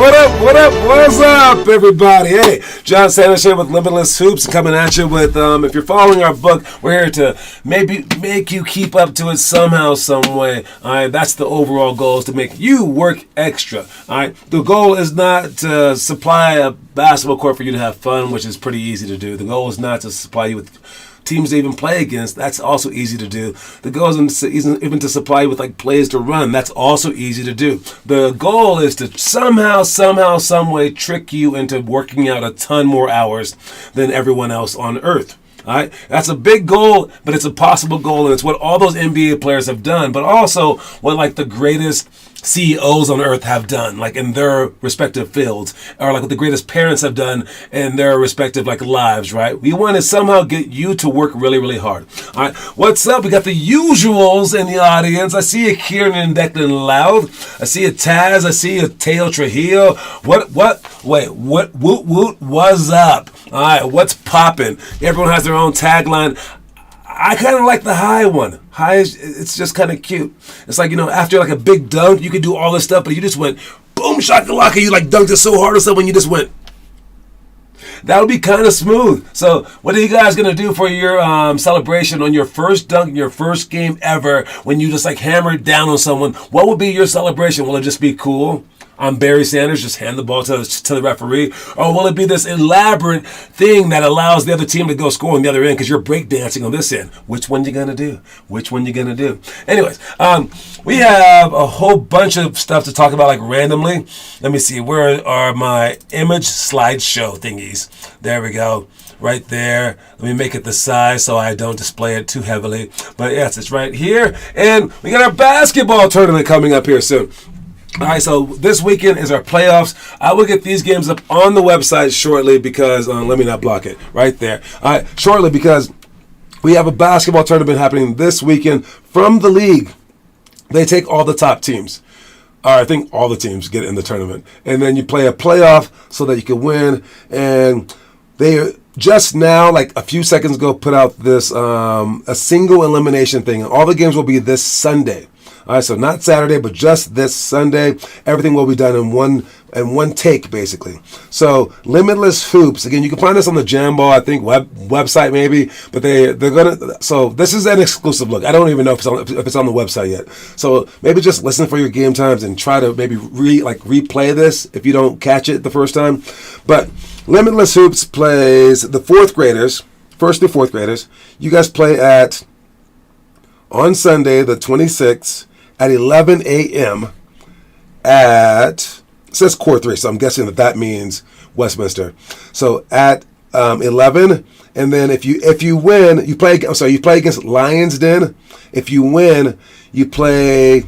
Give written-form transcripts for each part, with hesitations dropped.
What's up, everybody? Hey, John Sanders here with Limitless Hoops, coming at you with, if you're following our book, we're here to maybe make you keep up to it somehow, some way. All right, that's the overall goal, is to make you work extra. All right, the goal is not to supply a basketball court for you to have fun, which is pretty easy to do. The goal is not to supply you with teams to even play against. That's also easy to do. The goal isn't even to supply you with like plays to run. That's also easy to do. The goal is to somehow, some way trick you into working out a ton more hours than everyone else on earth. All right, that's a big goal, but it's a possible goal, and it's what all those NBA players have done, but also what like the greatest CEOs on earth have done, like in their respective fields, or like what the greatest parents have done in their respective like lives, right? We want to somehow get you to work really, really hard. All right, what's up? We got the usuals in the audience. I see a Kieran and Declan Loud. I see a Taz. I see a Teo Trujillo. Woot, what's up? All right, what's popping? Everyone has their own tagline. I kind of like the high one. High, it's just kind of cute. It's like, after like a big dunk, you could do all this stuff, but you just went, boom, shakalaka, you like dunked it so hard or something, you just went. That would be kind of smooth. So what are you guys going to do for your celebration on your first dunk in your first game ever when you just like hammered down on someone? What would be your celebration? Will it just be cool? I'm Barry Sanders, just hand the ball to the referee? Or will it be this elaborate thing that allows the other team to go score on the other end because you're breakdancing on this end? Which one you going to do? Anyways, we have a whole bunch of stuff to talk about like randomly. Let me see. Where are my image slideshow thingies? There we go. Right there. Let me make it the size so I don't display it too heavily. But yes, it's right here. And we got our basketball tournament coming up here soon. All right, so this weekend is our playoffs. I will get these games up on the website shortly because, let me not block it, right there. All right, shortly because we have a basketball tournament happening this weekend from the league. They take all the top teams. I think all the teams get in the tournament. And then you play a playoff so that you can win. And they just now, like a few seconds ago, put out this a single elimination thing. All the games will be this Sunday. All right, so not Saturday, but just this Sunday. Everything will be done in one take, basically. So Limitless Hoops. Again, you can find this on the Jamball, I think, website maybe. But they're gonna. So this is an exclusive look. I don't even know if it's on the website yet. So maybe just listen for your game times and try to maybe replay this if you don't catch it the first time. But Limitless Hoops plays the fourth graders, first through fourth graders. You guys play on Sunday the 26th. At 11 a.m. it says Core 3, so I'm guessing that means Westminster. So at 11, and then if you win, you play against Lions Den. If you win, you play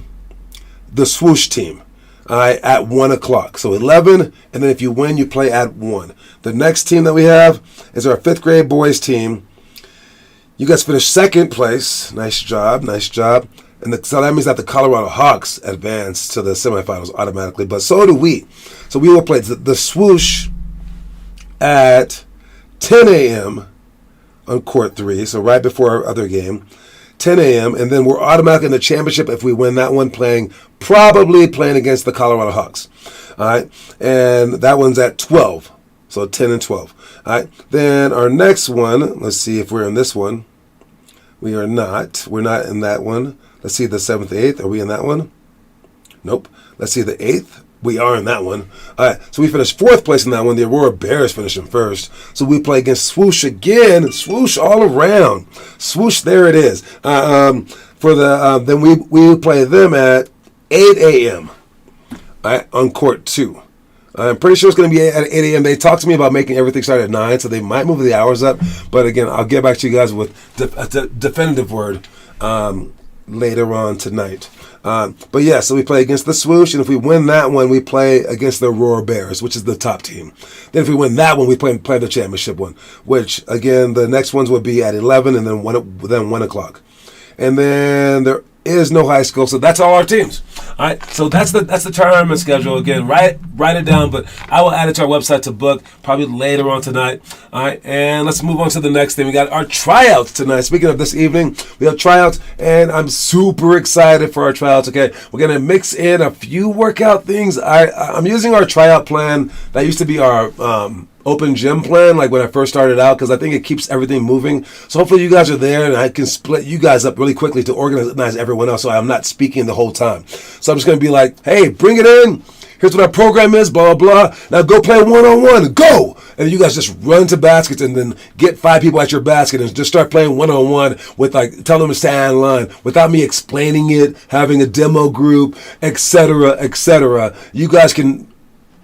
the Swoosh team at 1 o'clock. So 11, and then if you win, you play at 1. The next team that we have is our 5th grade boys team. You guys finished second place. Nice job. And so that means that the Colorado Hawks advance to the semifinals automatically, but so do we. So we will play the Swoosh at 10 a.m. on Court 3, so right before our other game, 10 a.m., and then we're automatically in the championship if we win that one, probably playing against the Colorado Hawks. All right, and that one's at 12, so 10 and 12. All right, then our next one, let's see if we're in this one. We're not in that one. Let's see the 7th, 8th. Are we in that one? Nope. Let's see the 8th. We are in that one. All right. So we finished 4th place in that one. The Aurora Bears finished in 1st. So we play against Swoosh again. Swoosh all around. Swoosh, there it is. Then we play them at 8 a.m. On Court 2. I'm pretty sure it's going to be at 8 a.m. They talked to me about making everything start at 9, so they might move the hours up. But again, I'll get back to you guys with a definitive word later on tonight. But yeah, so we play against the Swoosh, and if we win that one, we play against the Aurora Bears, which is the top team. Then if we win that one, we play the championship one, which, again, the next ones would be at 11 and then 1 o'clock. And then is no high school, so that's all our teams. All right, so that's the tournament schedule. Again, write it down, but I will add it to our website to book probably later on tonight. All right, and let's move on to the next thing. We got our tryouts tonight. Speaking of this evening, we have tryouts, and I'm super excited for our tryouts. Okay, we're gonna mix in a few workout things. I'm using our tryout plan that used to be our open gym plan, like when I first started out, because I think it keeps everything moving. So hopefully you guys are there, and I can split you guys up really quickly to organize everyone else, so I'm not speaking the whole time. So I'm just going to be like, hey, bring it in. Here's what our program is, blah, blah, blah. Now go play one-on-one. Go! And you guys just run to baskets and then get 5 people at your basket and just start playing one-on-one with, like, tell them to stand in line without me explaining it, having a demo group, etc., etc. You guys can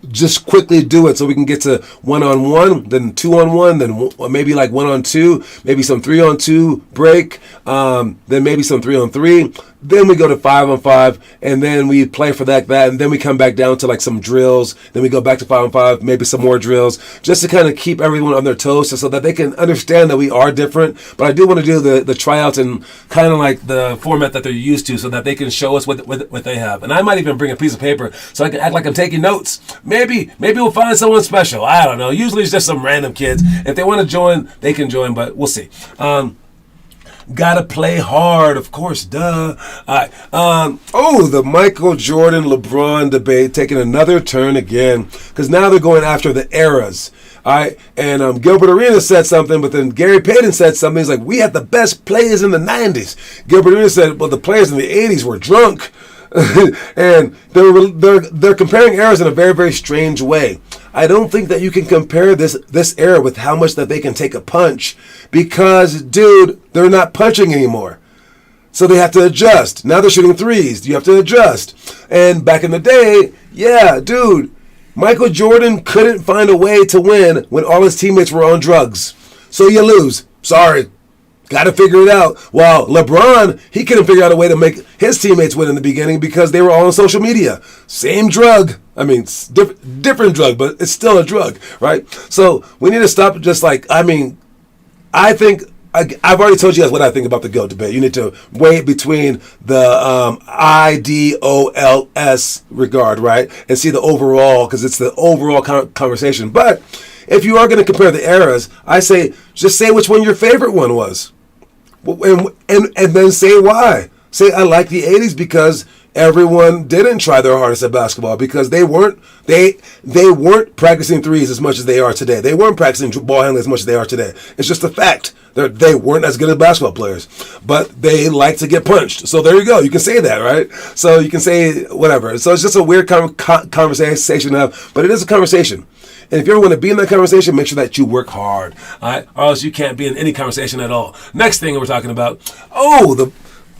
just quickly do it so we can get to 1-on-1, then 2-on-1, then maybe like 1-on-2, maybe some 3-on-2 break, then maybe some 3-on-3. Then we go to 5-on-5, and then we play for that, and then we come back down to like some drills. Then we go back to 5-on-5, maybe some more drills, just to kind of keep everyone on their toes so that they can understand that we are different. But I do want to do the tryouts in kind of like the format that they're used to so that they can show us what they have. And I might even bring a piece of paper so I can act like I'm taking notes. Maybe we'll find someone special. I don't know. Usually it's just some random kids. If they want to join, they can join, but we'll see. Gotta play hard, of course, duh. All right. The Michael Jordan, LeBron debate taking another turn again, because now they're going after the eras. All right, and Gilbert Arenas said something, but then Gary Payton said something. He's like, we had the best players in the 90s. Gilbert Arenas said, well, the players in the 80s were drunk. And they're comparing eras in a very, very strange way. I don't think that you can compare this era with how much that they can take a punch, because, dude, they're not punching anymore. So they have to adjust. Now they're shooting threes. You have to adjust. And back in the day, yeah, dude, Michael Jordan couldn't find a way to win when all his teammates were on drugs. So you lose. Sorry. Got to figure it out. While LeBron, he couldn't figure out a way to make his teammates win in the beginning because they were all on social media. Same drug. I mean, different drug, but it's still a drug, right? So we need to stop just like, I think, I've already told you guys what I think about the GOAT debate. You need to weigh it between the IDOLS regard, right? And see the overall, because it's the overall conversation. But if you are going to compare the eras, I say, just say which one your favorite one was. And then say why. Say, I like the 80s because everyone didn't try their hardest at basketball, because they weren't practicing threes as much as they are today. They weren't practicing ball handling as much as they are today. It's just a fact. They weren't as good as basketball players, but they like to get punched. So there you go. You can say that, right? So you can say whatever. So it's just a weird conversation to have, but it is a conversation. And if you ever want to be in that conversation, make sure that you work hard, all right? Or else you can't be in any conversation at all. Next thing we're talking about,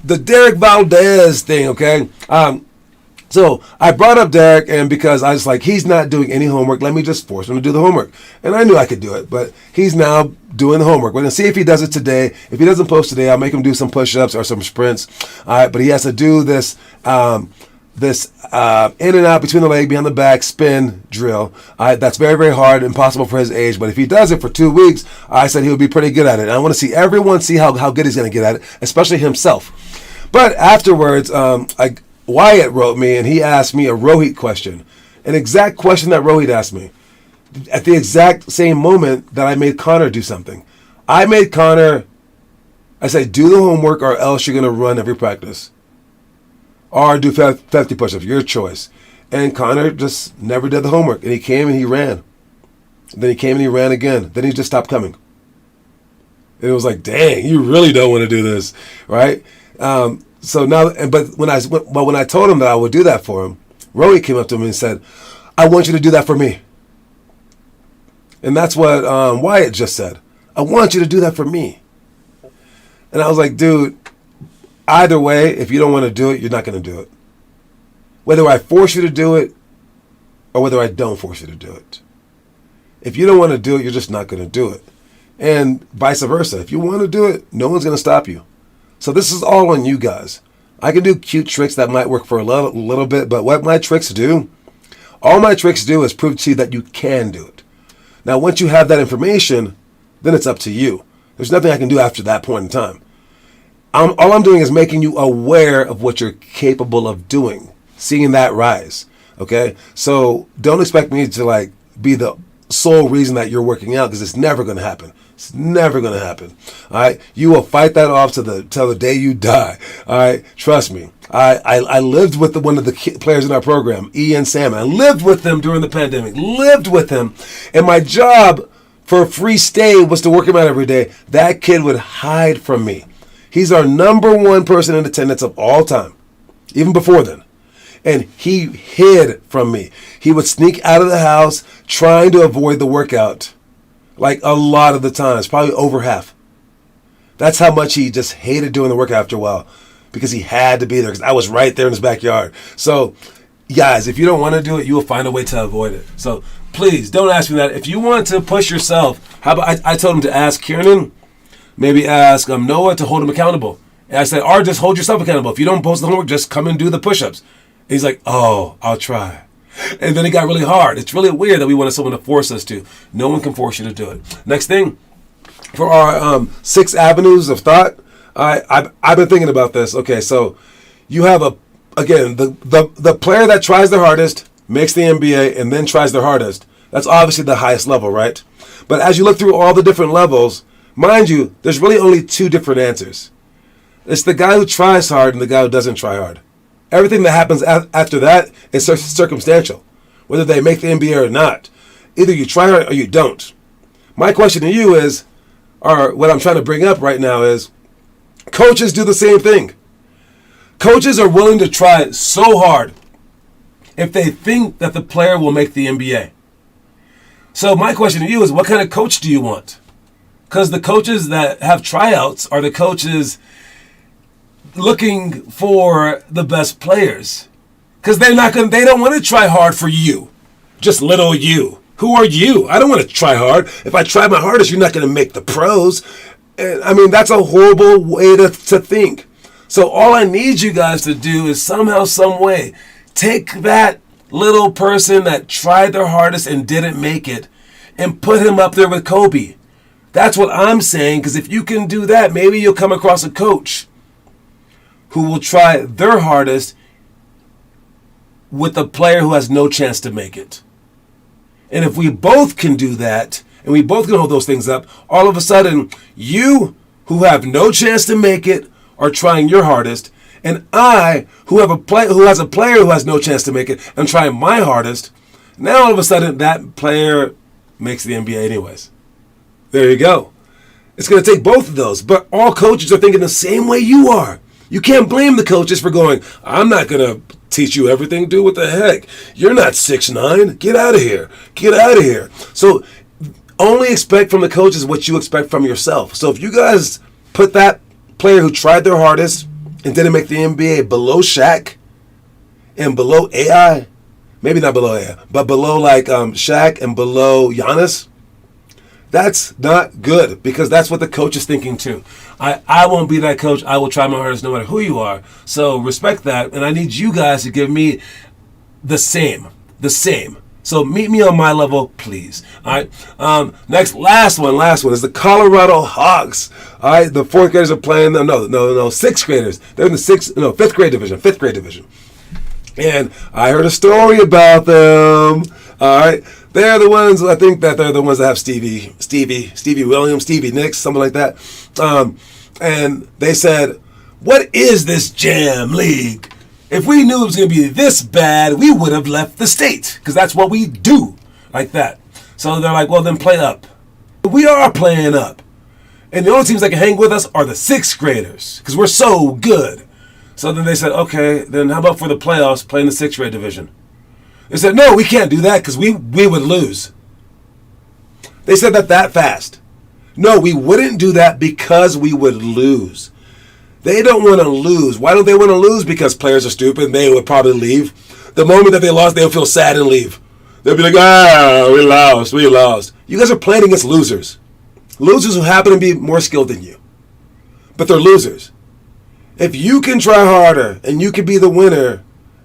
the Derek Valdez thing, okay? So I brought up Derek, and because I was like, he's not doing any homework, let me just force him to do the homework. And I knew I could do it, but he's now doing the homework. We're going to see if he does it today. If he doesn't post today, I'll make him do some push-ups or some sprints. All right, but he has to do this in and out between the leg, behind the back, spin drill. That's very, very hard, impossible for his age. But if he does it for 2 weeks, I said he would be pretty good at it. And I want to see everyone see how good he's going to get at it, especially himself. But afterwards, Wyatt wrote me, and he asked me a Rohit question. An exact question that Rohit asked me. At the exact same moment that I made Connor do something. I made Connor, I said, do the homework or else you're going to run every practice. Or do 50 push-ups, your choice. And Connor just never did the homework. And he came and he ran. And then he came and he ran again. Then he just stopped coming. And it was like, dang, you really don't want to do this, right? So now, but when I told him that I would do that for him, Rohit came up to me and said, I want you to do that for me. And that's what Wyatt just said. I want you to do that for me. And I was like, dude, either way, if you don't want to do it, you're not going to do it. Whether I force you to do it or whether I don't force you to do it. If you don't want to do it, you're just not going to do it. And vice versa. If you want to do it, no one's going to stop you. So this is all on you guys. I can do cute tricks that might work for a little bit, but what my tricks do, all my tricks do is prove to you that you can do it. Now, once you have that information, then it's up to you. There's nothing I can do after that point in time. All I'm doing is making you aware of what you're capable of doing, seeing that rise. Okay, so don't expect me to like be the sole reason that you're working out, because it's never going to happen. It's never going to happen. All right, you will fight that off till the day you die. All right, trust me. I lived with one of the players in our program, Ian Salmon. I lived with him during the pandemic. Lived with him, and my job for a free stay was to work him out every day. That kid would hide from me. He's our number one person in attendance of all time, even before then. And he hid from me. He would sneak out of the house trying to avoid the workout. Like a lot of the times, probably over half. That's how much he just hated doing the workout after a while, because he had to be there, because I was right there in his backyard. So, guys, if you don't want to do it, you will find a way to avoid it. So, please, don't ask me that. If you want to push yourself, how about I told him to ask Kieran, maybe ask Noah to hold him accountable. And I said, or just hold yourself accountable. If you don't post the homework, just come and do the push-ups. And he's like, oh, I'll try. And then it got really hard. It's really weird that we wanted someone to force us to. No one can force you to do it. Next thing, for our 6 avenues of thought, I've been thinking about this. Okay, so you have the player that tries their hardest, makes the NBA, and then tries their hardest. That's obviously the highest level, right? But as you look through all the different levels, mind you, there's really only 2 different answers. It's the guy who tries hard and the guy who doesn't try hard. Everything that happens after that is circumstantial, whether they make the NBA or not. Either you try hard or you don't. My question to you is, or what I'm trying to bring up right now is, coaches do the same thing. Coaches are willing to try so hard if they think that the player will make the NBA. So my question to you is, what kind of coach do you want? Because the coaches that have tryouts are the coaches looking for the best players, because they don't want to try hard for you, just little you. Who are you? I don't want to try hard. If I try my hardest, you're not going to make the pros. And I mean, that's a horrible way to think. So all I need you guys to do is somehow, some way, take that little person that tried their hardest and didn't make it and put him up there with Kobe. That's what I'm saying, because if you can do that, maybe you'll come across a coach who will try their hardest with a player who has no chance to make it. And if we both can do that, and we both can hold those things up, all of a sudden, you who have no chance to make it are trying your hardest, and I, who has a player who has no chance to make it, am trying my hardest. Now all of a sudden, that player makes the NBA anyways. There you go. It's going to take both of those, but all coaches are thinking the same way you are. You can't blame the coaches for going, I'm not going to teach you everything. Dude, what the heck? You're not 6'9". Get out of here. Get out of here. So only expect from the coaches what you expect from yourself. So if you guys put that player who tried their hardest and didn't make the NBA below Shaq and below AI, maybe not below AI, but below like Shaq and below Giannis, that's not good, because that's what the coach is thinking too. I won't be that coach. I will try my hardest no matter who you are. So respect that, and I need you guys to give me the same. So meet me on my level, please. All right. Next, last one is the Colorado Hawks. All right. The 4th graders are playing. No, 6th graders. They're in the 5th grade division. And I heard a story about them. All right. They're the ones, I think that they're the ones that have Stevie Williams, Stevie Nicks, something like that. And they said, what is this jam league? If we knew it was going to be this bad, we would have left the state, because that's what we do, like that. So they're like, well, then play up. We are playing up. And the only teams that can hang with us are the 6th graders, because we're so good. So then they said, okay, then how about for the playoffs, play in the 6th grade division? They said, no, we can't do that because we would lose. They said that fast. No, we wouldn't do that because we would lose. They don't want to lose. Why don't they want to lose? Because players are stupid and they would probably leave. The moment that they lost, they'll feel sad and leave. They'll be like, we lost. You guys are playing against losers. Losers who happen to be more skilled than you. But they're losers. If you can try harder and you can be the winner,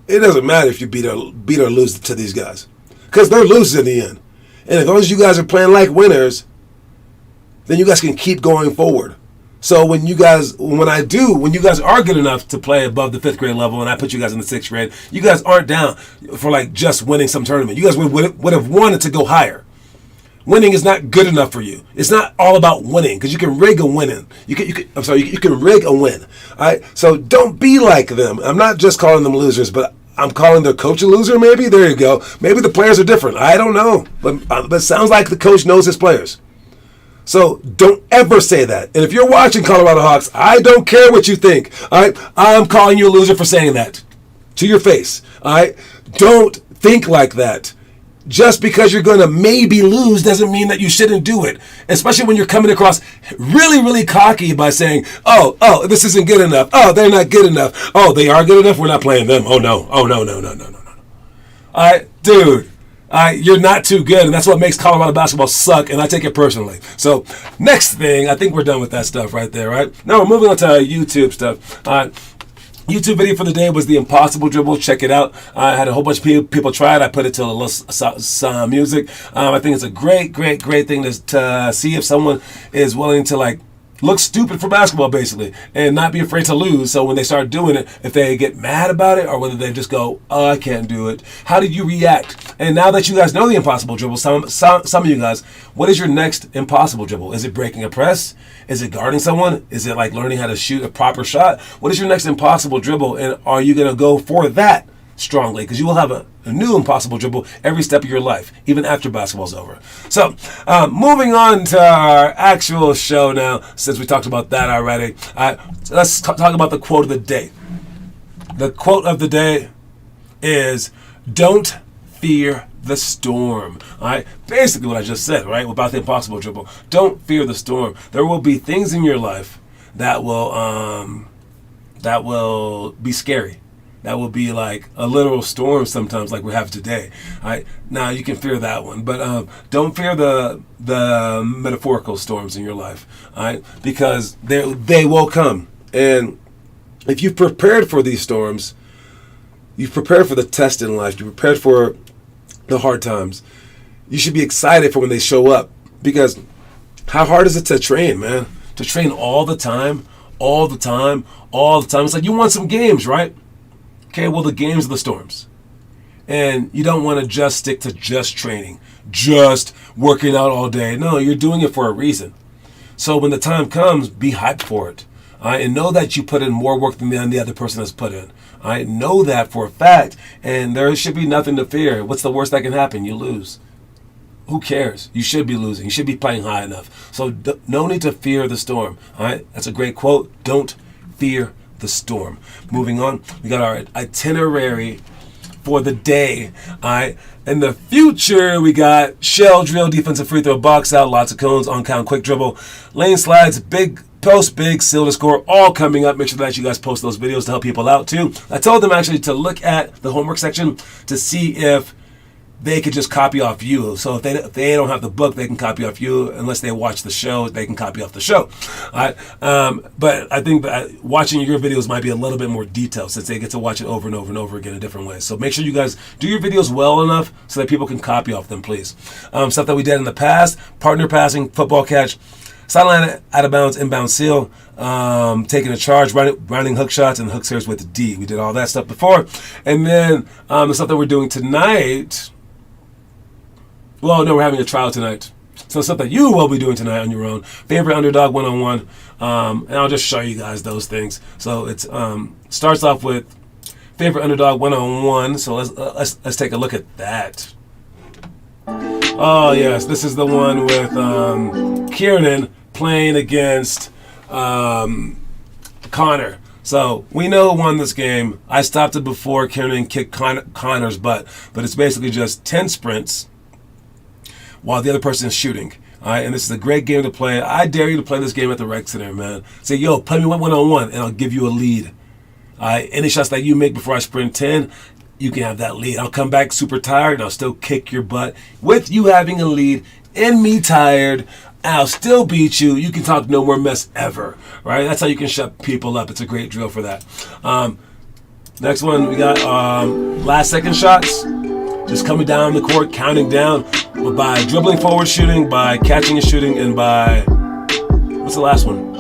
it doesn't matter if you beat or lose to these guys, because they're losers in the end. And as long as you guys are playing like winners, then you guys can keep going forward. So when you guys are good enough to play above the 5th grade level, and I put you guys in the 6th grade, you guys aren't down for like just winning some tournament. You guys would have wanted to go higher. Winning is not good enough for you. It's not all about winning, because you can rig a winning. You can rig a win. All right. So don't be like them. I'm not just calling them losers, but I'm calling their coach a loser. Maybe there you go. Maybe the players are different. I don't know, but it sounds like the coach knows his players. So don't ever say that. And if you're watching Colorado Hawks, I don't care what you think. All right, I'm calling you a loser for saying that to your face. All right, don't think like that. Just because you're going to maybe lose doesn't mean that you shouldn't do it. Especially when you're coming across really, really cocky by saying, oh, this isn't good enough. Oh, they're not good enough. Oh, they are good enough. We're not playing them. Oh, no. Oh, no. All right, dude. You're not too good, and that's what makes Colorado basketball suck, and I take it personally. So, next thing, I think we're done with that stuff right there, right? Now we're moving on to YouTube stuff. YouTube video for the day was the Impossible Dribble. Check it out. I had a whole bunch of people try it. I put it to a little music. I think it's a great thing to see if someone is willing to like look stupid for basketball, basically, and not be afraid to lose. So when they start doing it, if they get mad about it or whether they just go, oh, I can't do it, how did you react? And now that you guys know the Impossible Dribble, some of you guys, what is your next Impossible Dribble? Is it breaking a press? Is it guarding someone? Is it like learning how to shoot a proper shot? What is your next Impossible Dribble, and are you going to go for that strongly? Because you will have a new Impossible Dribble every step of your life, even after basketball's over. So, moving on to our actual show now, since we talked about that already. Let's talk about the quote of the day. The quote of the day is, don't fear the storm. All right, basically what I just said, right, about the Impossible Dribble. Don't fear the storm. There will be things in your life that will be scary. That will be like a literal storm sometimes, like we have today. All right, now you can fear that one, but don't fear the metaphorical storms in your life. All right, because they will come, and if you've prepared for these storms, you've prepared for the test in life, you've prepared for the hard times, you should be excited for when they show up. Because how hard is it to train, man? To train all the time. It's like you want some games, right? Okay, well, the games are the storms. And you don't want to just stick to just training, just working out all day. No, you're doing it for a reason. So when the time comes, be hyped for it. And know that you put in more work than the other person has put in. I know that for a fact, and there should be nothing to fear. What's the worst that can happen? You lose. Who cares? You should be losing. You should be playing high enough. So no need to fear the storm. All right, that's a great quote. Don't fear the storm. Moving on, we got our itinerary for the day. All right, in the future, we got shell drill, defensive free throw, box out, lots of cones, on count, quick dribble, lane slides, big post, big, seal to score, all coming up. Make sure that you guys post those videos to help people out too. I told them actually to look at the homework section to see if they could just copy off you. So if they don't have the book, they can copy off you. Unless they watch the show, they can copy off the show. All right? But I think that watching your videos might be a little bit more detailed, since they get to watch it over and over and over again in different ways. So make sure you guys do your videos well enough so that people can copy off them, please. Stuff that we did in the past: partner passing, football catch, sideline out of bounds, inbound seal, taking a charge, rounding hook shots, and hook serves with D. We did all that stuff before. And then the stuff that we're doing tonight. Well, no, we're having a trial tonight. So stuff that you will be doing tonight on your own. Favorite underdog one-on-one. And I'll just show you guys those things. So it starts off with favorite underdog one-on-one. So let's take a look at that. Oh, yes. This is the one with Kieran playing against Connor. So we know who won this game. I stopped it before Kieran kicked Connor's butt. But it's basically just 10 sprints while the other person is shooting. All right, and this is a great game to play. I dare you to play this game at the Rec Center, man. Say, yo, play me one-on-one, and I'll give you a lead. All right, any shots that you make before I sprint 10, you can have that lead. I'll come back super tired, and I'll still kick your butt with you having a lead and me tired, and I'll still beat you. You can talk no more mess ever, right? That's how you can shut people up. It's a great drill for that. Next one, we got last second shots. Just coming down the court, counting down by dribbling forward, shooting, by catching and shooting, and by, what's the last one?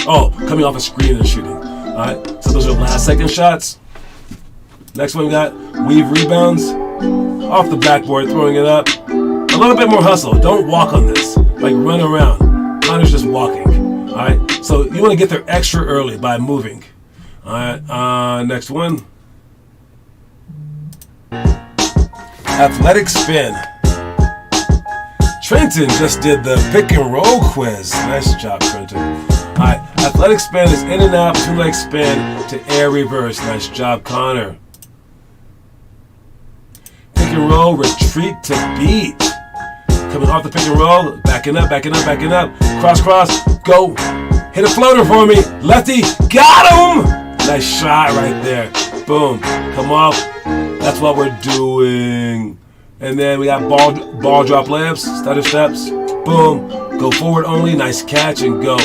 Oh, coming off a screen and shooting. All right, so those are last second shots. Next one we got weave rebounds. Off the backboard, throwing it up. A little bit more hustle. Don't walk on this. Like run around. Connor's just walking. All right, so you want to get there extra early by moving. All right, next one. Athletic spin. Trenton just did the pick and roll quiz. Nice job, Trenton. All right, athletic spin is in and out, two-leg spin to air reverse. Nice job, Connor. Pick and roll, retreat to beat. Coming off the pick and roll, backing up, backing up, backing up. Cross, cross, go. Hit a floater for me. Lefty, got him! Nice shot right there. Boom, come off. That's what we're doing. And then we got ball drop layups, stutter steps. Boom, go forward only. Nice catch and go.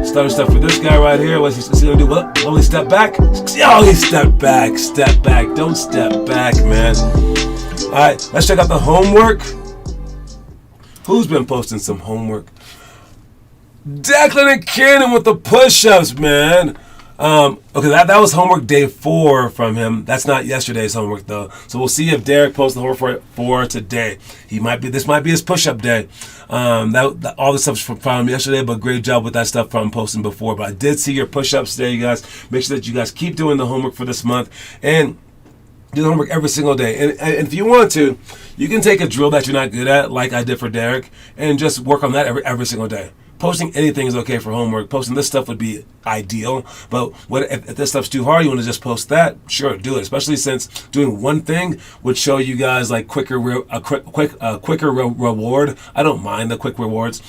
Stutter step for this guy right here. What's he gonna do? What? Will he step back? Oh, he stepped back. Step back. Don't step back, man. All right, let's check out the homework. Who's been posting some homework? Declan and Cannon with the push-ups, man. Okay, that was homework day 4 from him. That's not yesterday's homework though. So we'll see if Derek posts the homework for today. This might be his push-up day. All the stuff's from him yesterday, but great job with that stuff from posting before. But I did see your push-ups today, you guys. Make sure that you guys keep doing the homework for this month and do the homework every single day. And if you want to, you can take a drill that you're not good at, like I did for Derek, and just work on that every single day. Posting anything is okay for homework. Posting this stuff would be ideal. But if this stuff's too hard, you want to just post that? Sure, do it. Especially since doing one thing would show you guys like quicker reward. I don't mind the quick rewards,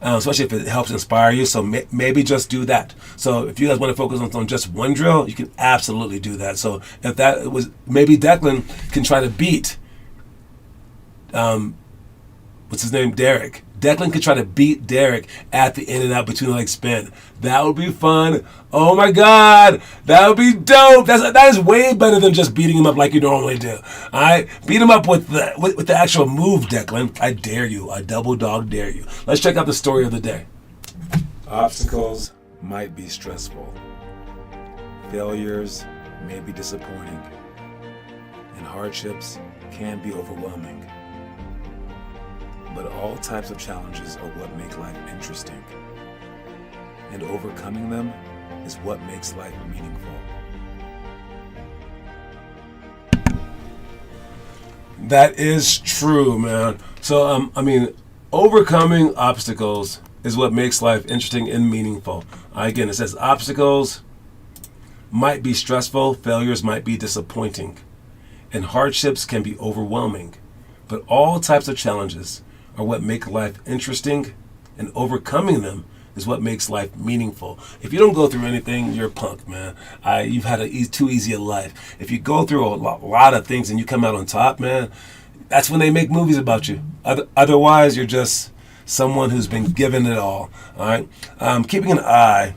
especially if it helps inspire you. So maybe just do that. So if you guys want to focus on just one drill, you can absolutely do that. So if that was, maybe Declan can try to beat, what's his name, Derek. Declan could try to beat Derek at the in and out between leg spin. That would be fun. Oh my God, that would be dope. That is way better than just beating him up like you normally do. All right, beat him up with the actual move, Declan. I dare you. I double dog dare you. Let's check out the story of the day. Obstacles might be stressful. Failures may be disappointing, and hardships can be overwhelming. But all types of challenges are what make life interesting. And overcoming them is what makes life meaningful. That is true, man. So, overcoming obstacles is what makes life interesting and meaningful. Again, it says obstacles might be stressful, failures might be disappointing, and hardships can be overwhelming. But all types of challenges are what make life interesting, and overcoming them is what makes life meaningful. If you don't go through anything, you're a punk, man. You've had too easy a life. If you go through a lot of things and you come out on top, man, that's when they make movies about you. Otherwise, you're just someone who's been given it all right? Keeping an eye.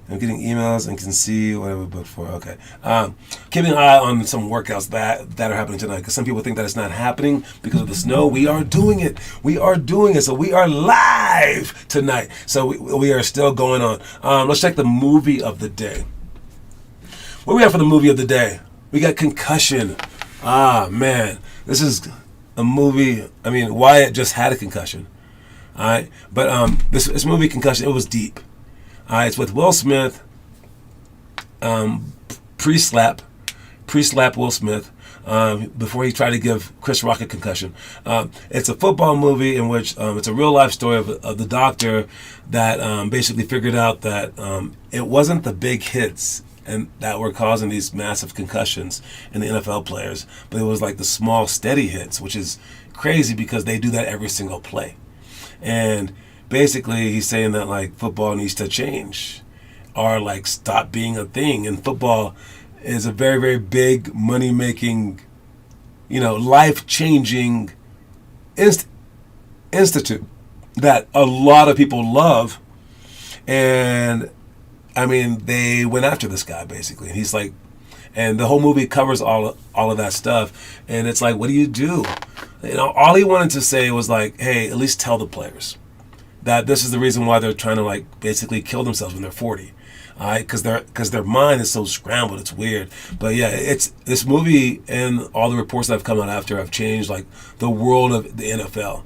I'm getting emails and can see what we booked for. Okay. Keeping an eye on some workouts that are happening tonight, because some people think that it's not happening because of the snow. We are doing it. We are doing it. So we are live tonight. So we are still going on. Let's check the movie of the day. What we have for the movie of the day? We got Concussion. Man. This is a movie. Wyatt just had a concussion. All right. But this movie, Concussion, it was deep. It's with Will Smith, pre-slap Will Smith, before he tried to give Chris Rock a concussion. It's a football movie in which it's a real-life story of the doctor that basically figured out that it wasn't the big hits and that were causing these massive concussions in the NFL players, but it was like the small, steady hits, which is crazy because they do that every single play. And basically, he's saying that like football needs to change or like stop being a thing. And football is a very, very big money-making, life-changing institute that a lot of people love. And they went after this guy basically. And he's like, and the whole movie covers all of that stuff. And it's like, what do you do? All he wanted to say was like, hey, at least tell the players. that this is the reason why they're trying to like basically kill themselves when they're 40. All right, because their mind is so scrambled. It's weird, but yeah, it's this movie and all the reports that have come out after have changed like the world of the NFL.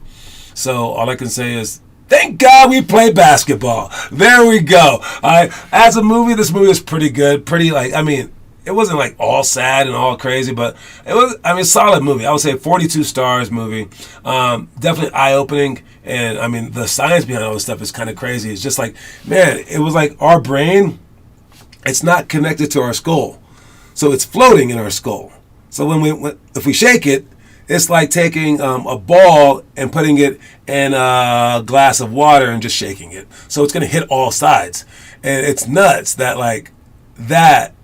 So all I can say is, thank God we play basketball. There we go. All right, as a movie, this movie is pretty good. Pretty like, I mean, it wasn't like all sad and all crazy, but it was, I mean, solid movie. I would say 42 stars movie. Definitely eye-opening. And I mean, the science behind all this stuff is kind of crazy. It's just like, man, it was like our brain, it's not connected to our skull. So it's floating in our skull. So if we shake it, it's like taking a ball and putting it in a glass of water and just shaking it. So it's going to hit all sides. And it's nuts that like that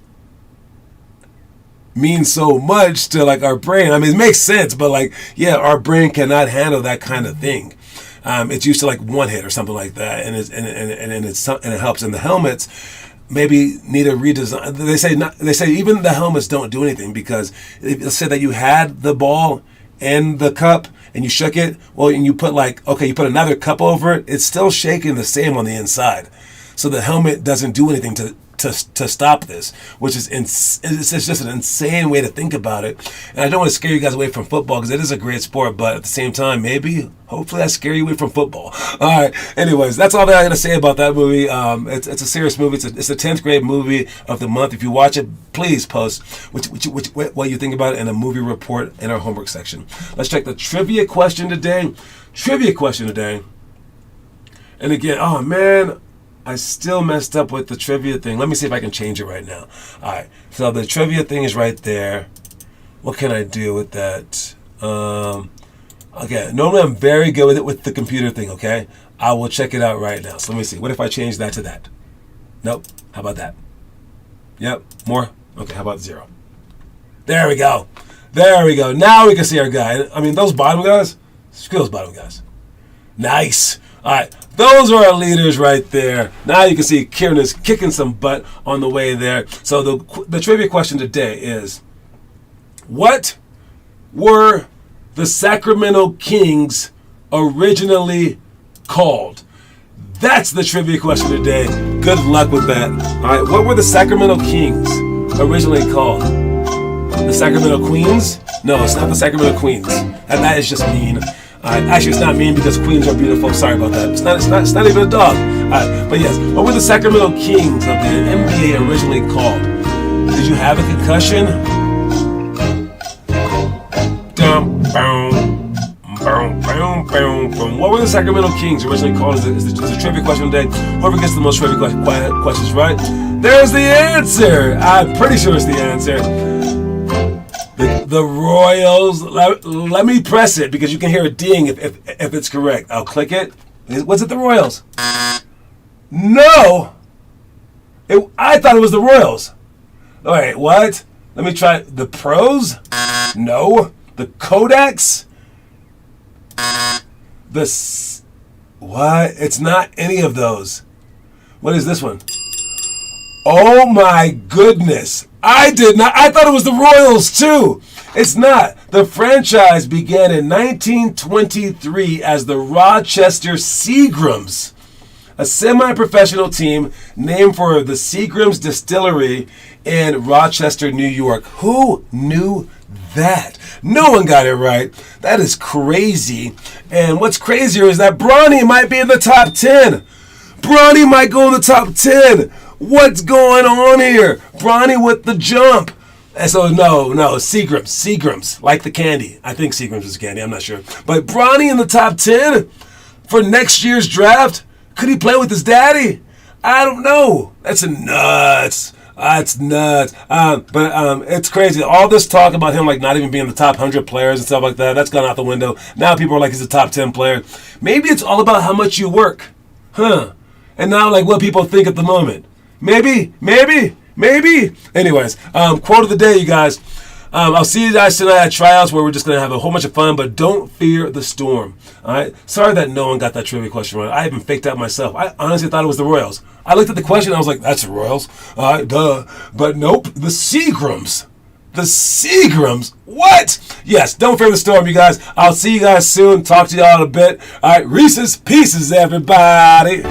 means so much to like our brain. I mean, it makes sense, but like, yeah, our brain cannot handle that kind of thing. It's used to like one hit or something like that, and it helps. And the helmets maybe need a redesign. They say even the helmets don't do anything, because let's say that you had the ball in the cup and you shook it, well, and you put you put another cup over it, it's still shaking the same on the inside. So the helmet doesn't do anything to stop this, which is it's just an insane way to think about it. And I don't want to scare you guys away from football, because it is a great sport, but at the same time, hopefully I scare you away from football. All right, anyways, that's all that I got to say about that movie. It's a serious movie. It's a 10th grade movie of the month. If you watch it, please post what you think about it in a movie report in our homework section. Let's check the trivia question today. And again, oh man, I still messed up with the trivia thing. Let me see if I can change it right now. All right, so the trivia thing is right there. What can I do with that? Okay, normally I'm very good with it with the computer thing, okay? I will check it out right now. So let me see. What if I change that to that? Nope. How about that? Yep. More? Okay, how about 0? There we go. Now we can see our guy. I mean, those bottom guys, screw those bottom guys. Nice. All right, those are our leaders right there. Now you can see Kieran is kicking some butt on the way there. So the trivia question today is, what were the Sacramento Kings originally called? That's the trivia question today. Good luck with that. All right, what were the Sacramento Kings originally called? The Sacramento Queens? No, it's not the Sacramento Queens. That is just mean. Actually, it's not mean, because queens are beautiful. Sorry about that. It's not even a dog. But yes, what were the Sacramento Kings of the NBA originally called? Did you have a concussion? What were the Sacramento Kings originally called? Is the trivia question today. Whoever gets the most trivia questions right, there's the answer. I'm pretty sure it's the answer. The Royals. Let me press it, because you can hear it ding if it's correct. I'll click it. Was it the Royals? No. I thought it was the Royals. All right, what? Let me try. The Pros? No. The Kodaks? What? It's not any of those. What is this one? Oh my goodness. I thought it was the Royals too. It's not. The franchise began in 1923 as the Rochester Seagrams, a semi-professional team named for the Seagrams Distillery in Rochester, New York. Who knew that? No one got it right. That is crazy. And what's crazier is that Bronny might be in the top 10. Bronny might go in the top 10. What's going on here? Bronny with the jump. And so no, Seagrams, like the candy. I think Seagrams is candy, I'm not sure. But Bronny in the top 10 for next year's draft? Could he play with his daddy? I don't know. That's nuts. That's nuts. But it's crazy. All this talk about him like not even being the top 100 players and stuff like that, that's gone out the window. Now people are like, he's a top 10 player. Maybe it's all about how much you work. And not like what people think at the moment. Maybe. Anyways, quote of the day, you guys. I'll see you guys tonight at tryouts, where we're just going to have a whole bunch of fun, but don't fear the storm. All right? Sorry that no one got that trivia question right. I even faked out myself. I honestly thought it was the Royals. I looked at the question, and I was like, that's the Royals. All right, duh. But nope, the Seagrams. The Seagrams? What? Yes, don't fear the storm, you guys. I'll see you guys soon. Talk to y'all in a bit. All right, Reese's Pieces, everybody.